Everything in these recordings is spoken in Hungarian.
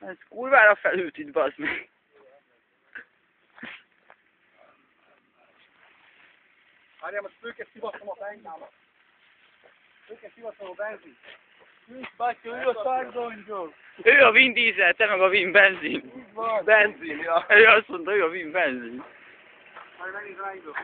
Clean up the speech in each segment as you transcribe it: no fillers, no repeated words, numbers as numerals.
Ez kurvára felült itt, bazd meg. Várjál, most őket szivatom a bengámat. Őket szivatom a benzin. Nincs bátyja, ő a szárdonygyó. Ő a Vin Diesel, te meg a Vin benzin. Benzin, ja. Ő azt mondta, ő a Vin benzin. Majd megint ráindul.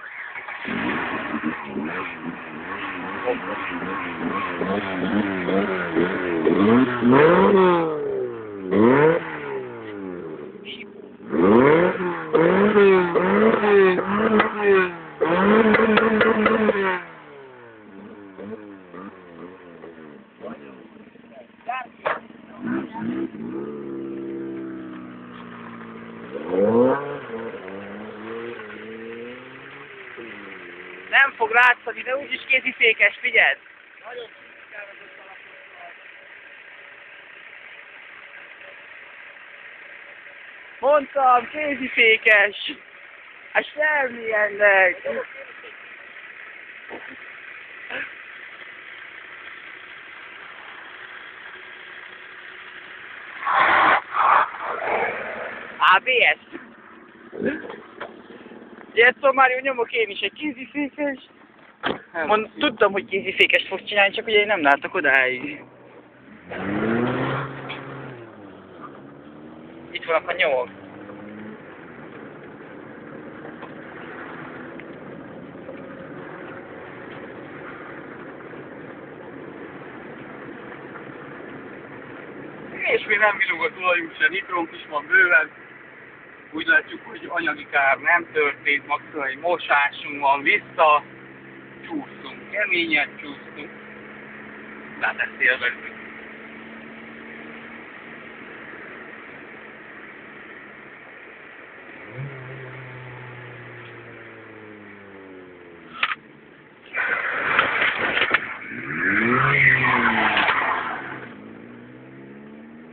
Nem fog látszani, de úgyis kézifékes, figyeld! Mondtam, kézifékes! Hát semmi ennek! ABS! Ilyet már jó nyomok én is egy kézifékes. Tudtam, hogy kézifékest fog csinálni, csak ugye én nem látok odáig. Itt vannak a nyomok. És még nem vilog a tulajunk se, nitrónk is van bőven. Úgy látjuk, hogy anyagi kár nem történt, maximum egy mosásunk van, vissza csúsztunk, keményen csúsztunk. Tehát ezt élvezzük.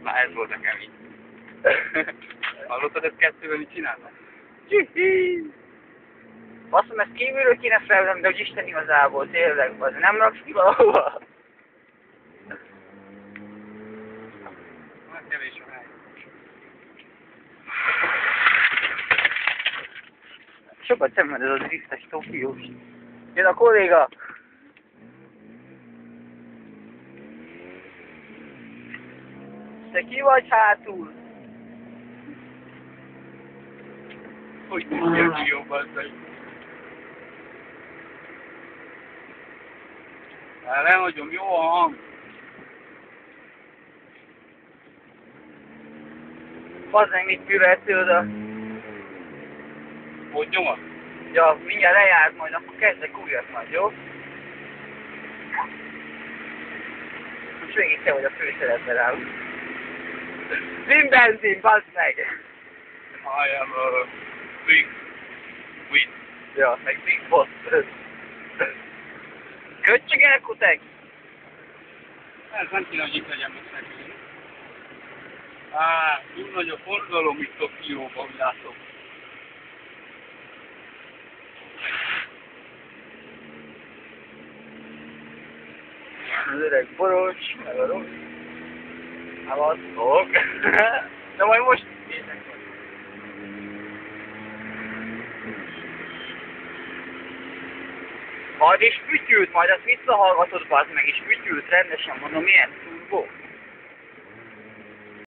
Na ez volt a kemény. Hallottad, ezt kettővel mit csinálnak? Azt mondom, ezt kívülről kéne felvenni, de hogy Isten igazából, tényleg, az nem raksz ki valahova? Hát kevés a hely. Sokat szemben ez a driftes Tokiós. Jön a kolléga! Te ki vagy hátul? Hogy tudja ki jobban vagy? Lehagyom, jó a hang. Bazd meg, mit műveltél oda? Hogy nyomod? Ja, mindjárt lejárt majd, akkor kezdek újat majd, jó? Most végig te vagy a főszerepben rá. Vin benzin, bazd meg! I am a big win. Ja, meg Big Boss. Kötsük el, kutek! Ez nem kéne, hogy itt legyen most nekünk. Túl nagy a forgalom itt Tokióban, úgy látom. Az öreg boros, meg a rossz. Havasztok. De majd most nézek majd. Majd is fütyült, majd azt visszahallgatod, bazd meg, és fütyült rendesen, mondom, milyen turbo.